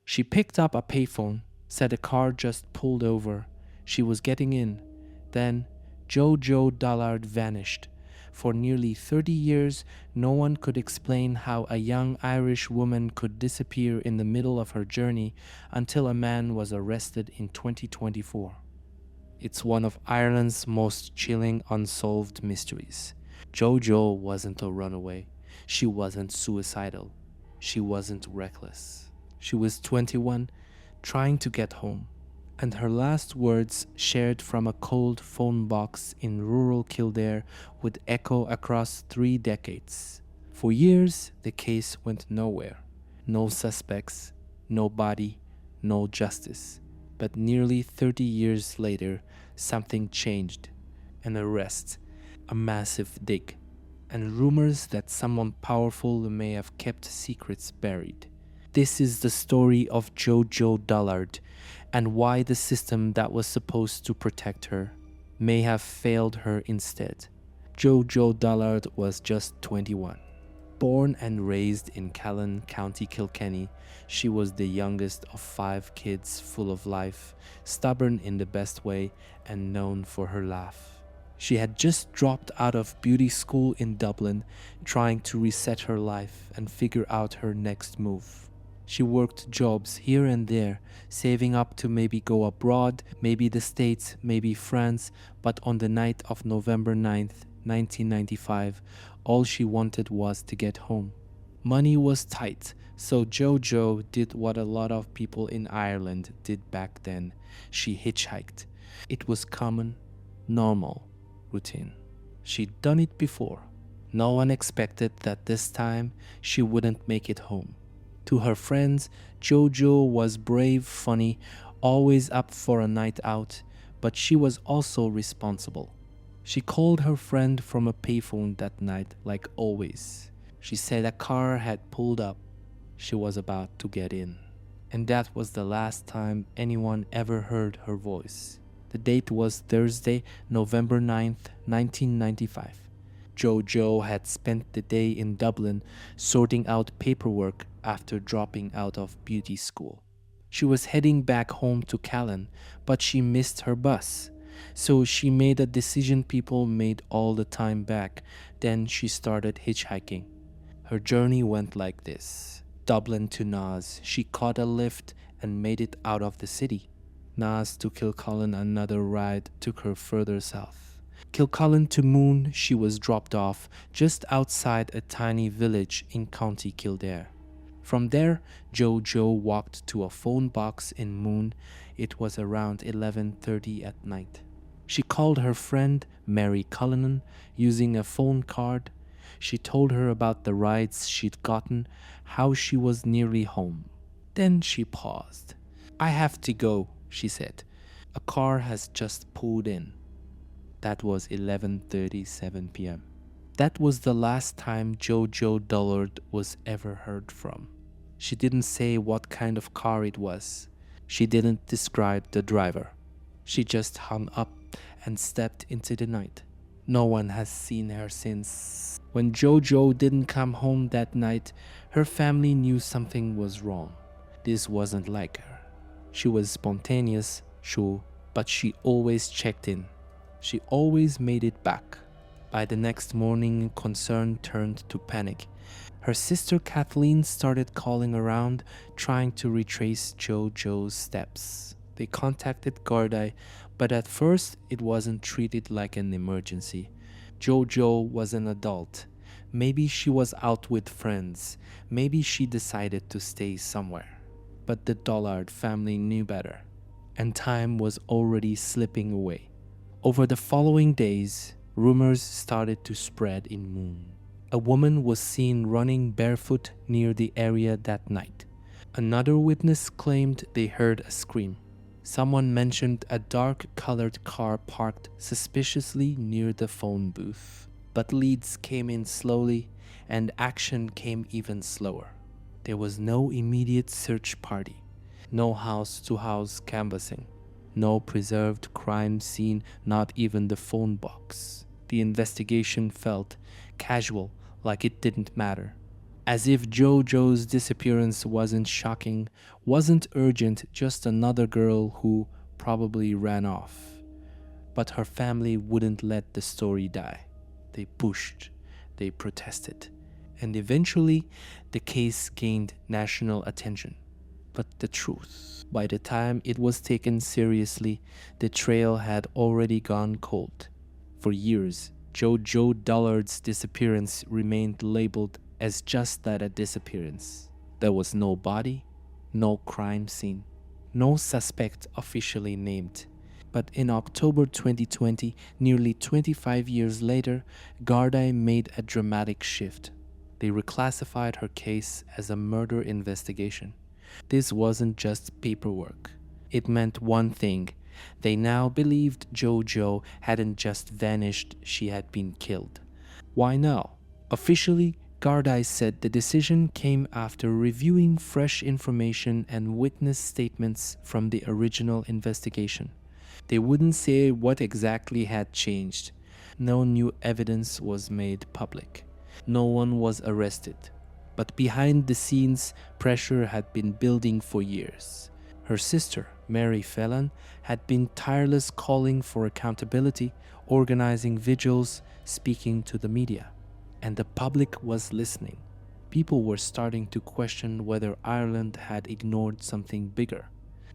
She picked up a payphone, said a car just pulled over. She was getting in. Then Jo Jo Dullard vanished. For nearly 30 years, no one could explain how a young Irish woman could disappear in the middle of her journey until a man was arrested in 2024. It's one of Ireland's most chilling unsolved mysteries. Jojo wasn't a runaway. She wasn't suicidal. She wasn't reckless. She was 21, trying to get home, and her last words, shared from a cold phone box in rural Kildare, would echo across 3 decades. For years, the case went nowhere. No suspects, no body, no justice. But nearly 30 years later, something changed. An arrest, a massive dig, and rumors that someone powerful may have kept secrets buried. This is the story of Jo Jo Dullard, and why the system that was supposed to protect her may have failed her instead. Jo Jo Dullard was just 21. Born and raised in Callan, County Kilkenny, she was the youngest of 5 kids, full of life, stubborn in the best way, and known for her laugh. She had just dropped out of beauty school in Dublin, trying to reset her life and figure out her next move. She worked jobs here and there, saving up to maybe go abroad, maybe the States, maybe France, but on the night of November 9th, 1995, all she wanted was to get home. Money was tight, so Jojo did what a lot of people in Ireland did back then. She hitchhiked. It was common, normal, routine. She'd done it before. No one expected that this time she wouldn't make it home. To her friends, Jojo was brave, funny, always up for a night out, but she was also responsible. She called her friend from a payphone that night, like always. She said a car had pulled up. She was about to get in. And that was the last time anyone ever heard her voice. The date was Thursday, November 9th, 1995. Jojo had spent the day in Dublin sorting out paperwork after dropping out of beauty school. She was heading back home to Callan, but she missed her bus. So she made a decision people made all the time back. Then she started hitchhiking. Her journey went like this. Dublin to Naas. She caught a lift and made it out of the city. Naas to Kilcullen, another ride took her further south. Kilcullen to Moon, she was dropped off just outside a tiny village in County Kildare. From there, Jojo walked to a phone box in Moon. It was around 11:30 at night. She called her friend Mary Cullinan using a phone card. She told her about the rides she'd gotten, how she was nearly home. Then she paused. "I have to go," she said. "A car has just pulled in." That was 11:37 p.m. That was the last time Jojo Dullard was ever heard from. She didn't say what kind of car it was. She didn't describe the driver. She just hung up and stepped into the night. No one has seen her since. When Jojo didn't come home that night, her family knew something was wrong. This wasn't like her. She was spontaneous, sure, but she always checked in. She always made it back. By the next morning, concern turned to panic. Her sister Kathleen started calling around, trying to retrace Jojo's steps. They contacted Gardaí, but at first it wasn't treated like an emergency. Jojo was an adult. Maybe she was out with friends. Maybe she decided to stay somewhere. But the Dullard family knew better, and time was already slipping away. Over the following days, rumors started to spread in Moon. A woman was seen running barefoot near the area that night. Another witness claimed they heard a scream. Someone mentioned a dark-colored car parked suspiciously near the phone booth. But leads came in slowly, and action came even slower. There was no immediate search party, no house-to-house canvassing, no preserved crime scene, not even the phone box. The investigation felt casual, like it didn't matter. As if Jojo's disappearance wasn't shocking, wasn't urgent, just another girl who probably ran off. But her family wouldn't let the story die. They pushed, they protested, and eventually the case gained national attention. But the truth, by the time it was taken seriously, the trail had already gone cold. For years, Jo Jo Dullard's disappearance remained labeled as just that, a disappearance. There was no body, no crime scene, no suspect officially named. But in October 2020, nearly 25 years later, Gardaí made a dramatic shift. They reclassified her case as a murder investigation. This wasn't just paperwork. It meant one thing. They now believed Jojo hadn't just vanished, she had been killed. Why now? Officially, Gardaí said the decision came after reviewing fresh information and witness statements from the original investigation. They wouldn't say what exactly had changed. No new evidence was made public. No one was arrested. But behind the scenes, pressure had been building for years. Her sister, Mary Phelan, had been tireless calling for accountability, organizing vigils, speaking to the media. And the public was listening. People were starting to question whether Ireland had ignored something bigger.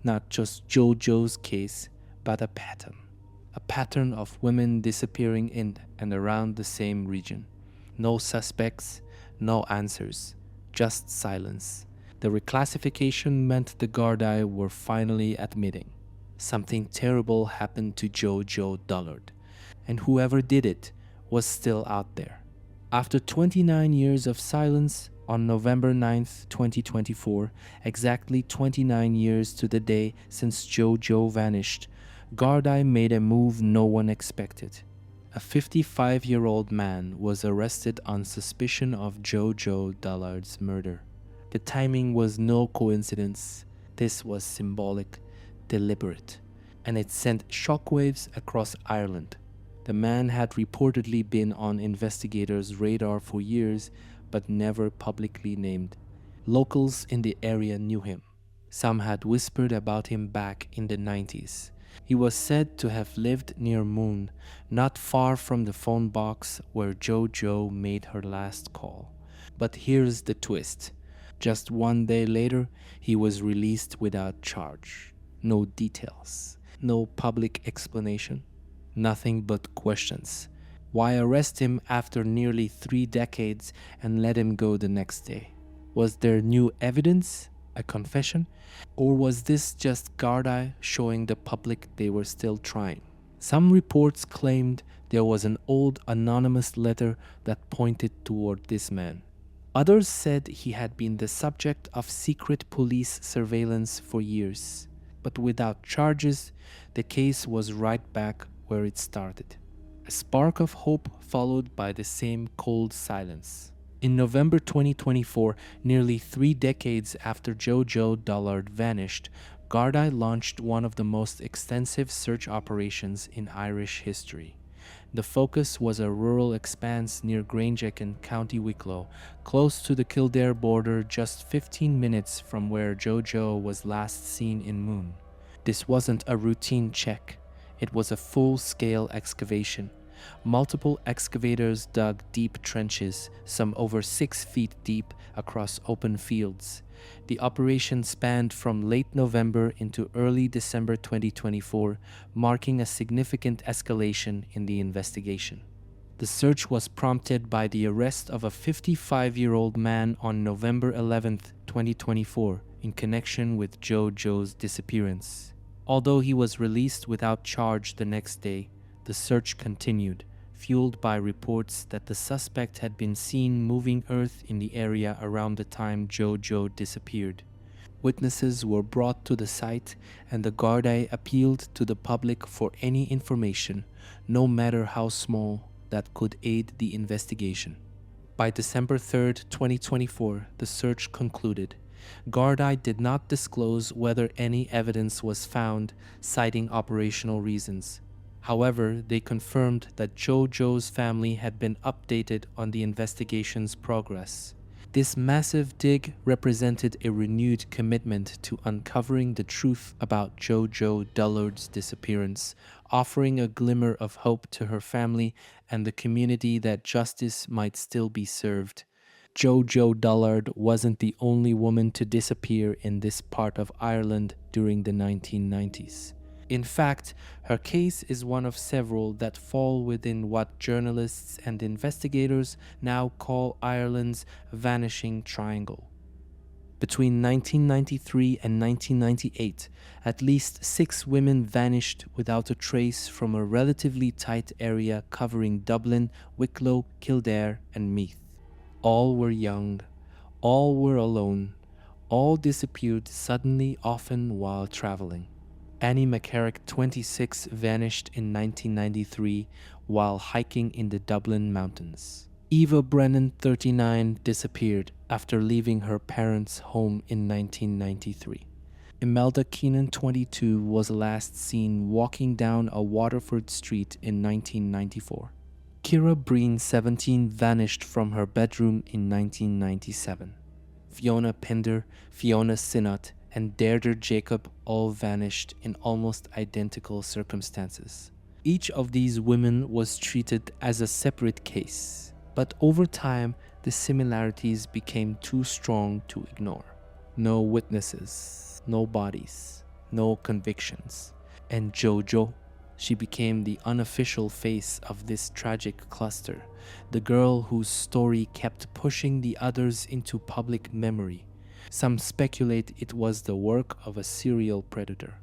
Not just Jojo's case, but a pattern of women disappearing in and around the same region. No suspects, no answers, just silence. The reclassification meant the Gardaí were finally admitting something terrible happened to Jo Jo Dullard, and whoever did it was still out there. After 29 years of silence, on November 9th, 2024, exactly 29 years to the day since Jojo vanished, Gardaí made a move no one expected. A 55-year-old man was arrested on suspicion of Jo Jo Dullard's murder. The timing was no coincidence. This was symbolic, deliberate, and it sent shockwaves across Ireland. The man had reportedly been on investigators' radar for years, but never publicly named. Locals in the area knew him. Some had whispered about him back in the 90s. He was said to have lived near Moon, not far from the phone box where Jojo made her last call. But here's the twist. Just one day later, he was released without charge. No details, no public explanation, nothing but questions. Why arrest him after nearly 3 decades and let him go the next day? Was there new evidence? A confession? Or was this just Gardaí showing the public they were still trying? Some reports claimed there was an old anonymous letter that pointed toward this man. Others said he had been the subject of secret police surveillance for years. But without charges, the case was right back where it started. A spark of hope followed by the same cold silence. In November 2024, nearly 3 decades after Jojo Dullard vanished, Gardaí launched one of the most extensive search operations in Irish history. The focus was a rural expanse near Grangeck in County Wicklow, close to the Kildare border, just 15 minutes from where Jojo was last seen in Moon. This wasn't a routine check. It was a full-scale excavation. Multiple excavators dug deep trenches, some over 6 feet deep, across open fields. The operation spanned from late November into early December 2024, marking a significant escalation in the investigation. The search was prompted by the arrest of a 55-year-old man on November 11, 2024, in connection with Jojo's disappearance. Although he was released without charge the next day, the search continued, fueled by reports that the suspect had been seen moving earth in the area around the time Jojo disappeared. Witnesses were brought to the site, and the Gardaí appealed to the public for any information, no matter how small, that could aid the investigation. By December 3, 2024, the search concluded. Gardaí did not disclose whether any evidence was found, citing operational reasons. However, they confirmed that Jojo's family had been updated on the investigation's progress. This massive dig represented a renewed commitment to uncovering the truth about Jo Jo Dullard's disappearance, offering a glimmer of hope to her family and the community that justice might still be served. Jo Jo Dullard wasn't the only woman to disappear in this part of Ireland during the 1990s. In fact, her case is one of several that fall within what journalists and investigators now call Ireland's Vanishing Triangle. Between 1993 and 1998, at least 6 women vanished without a trace from a relatively tight area covering Dublin, Wicklow, Kildare, and Meath. All were young, all were alone, all disappeared suddenly, often while traveling. Annie McCarrick, 26, vanished in 1993 while hiking in the Dublin mountains. Eva Brennan, 39, disappeared after leaving her parents' home in 1993. Imelda Keenan, 22, was last seen walking down a Waterford street in 1994. Kira Breen, 17, vanished from her bedroom in 1997. Fiona Pinder, Fiona Sinnott, and Deirdre Jacob all vanished in almost identical circumstances. Each of these women was treated as a separate case, but over time the similarities became too strong to ignore. No witnesses, no bodies, no convictions. And Jojo, she became the unofficial face of this tragic cluster, the girl whose story kept pushing the others into public memory. Some speculate it was the work of a serial predator.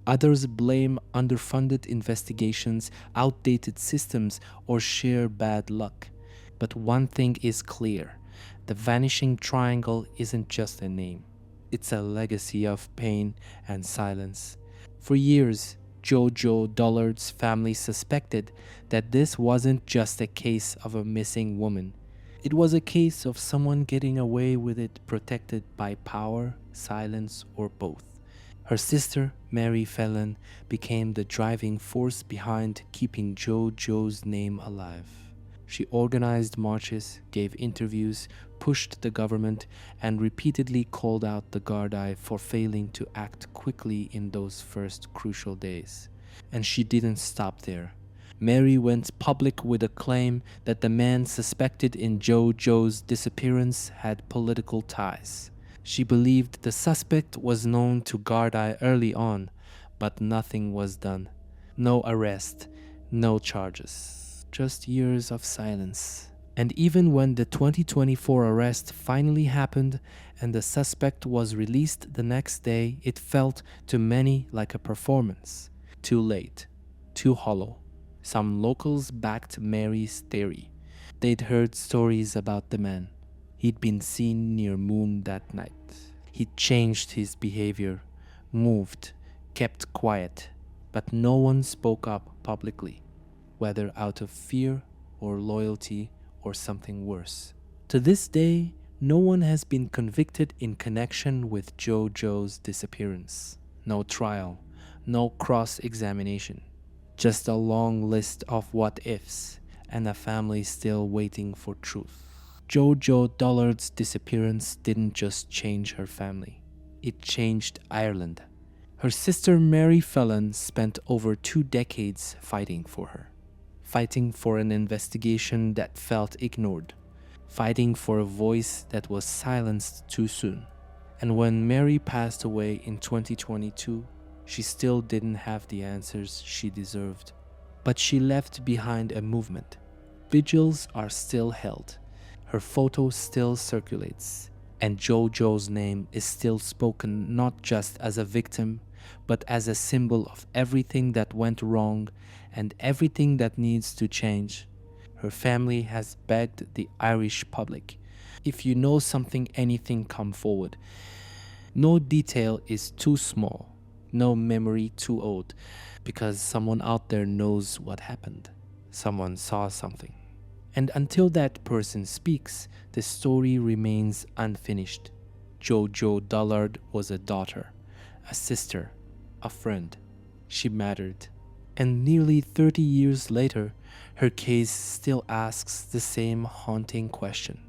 Others blame underfunded investigations, outdated systems, or sheer bad luck. But one thing is clear: the Vanishing Triangle isn't just a name. It's a legacy of pain and silence. For years, Jo Jo Dullard's family suspected that this wasn't just a case of a missing woman. It was a case of someone getting away with it, protected by power, silence, or both. Her sister, Mary Fallon, became the driving force behind keeping Jo Jo's name alive. She organized marches, gave interviews, pushed the government, and repeatedly called out the Gardaí for failing to act quickly in those first crucial days. And she didn't stop there. Mary went public with a claim that the man suspected in Jo Jo's disappearance had political ties. She believed the suspect was known to Gardaí early on, but nothing was done. No arrest, no charges, just years of silence. And even when the 2024 arrest finally happened and the suspect was released the next day, it felt to many like a performance. Too late, too hollow. Some locals backed Mary's theory. They'd heard stories about the man. He'd been seen near Moon that night. He'd changed his behavior, moved, kept quiet, but no one spoke up publicly, whether out of fear or loyalty or something worse. To this day, no one has been convicted in connection with Jo Jo's disappearance. No trial, no cross-examination. Just a long list of what-ifs, and a family still waiting for truth. Jo Jo Dullard's disappearance didn't just change her family. It changed Ireland. Her sister Mary Fallon spent over 2 decades fighting for her. Fighting for an investigation that felt ignored. Fighting for a voice that was silenced too soon. And when Mary passed away in 2022, she still didn't have the answers she deserved. But she left behind a movement. Vigils are still held. Her photo still circulates. And Jo Jo's name is still spoken not just as a victim, but as a symbol of everything that went wrong and everything that needs to change. Her family has begged the Irish public, if you know something, anything, come forward. No detail is too small. No memory too old, because someone out there knows what happened. Someone saw something. And until that person speaks, the story remains unfinished. Jo Jo Dullard was a daughter, a sister, a friend. She mattered. And nearly 30 years later, her case still asks the same haunting question.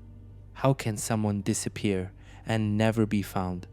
How can someone disappear and never be found?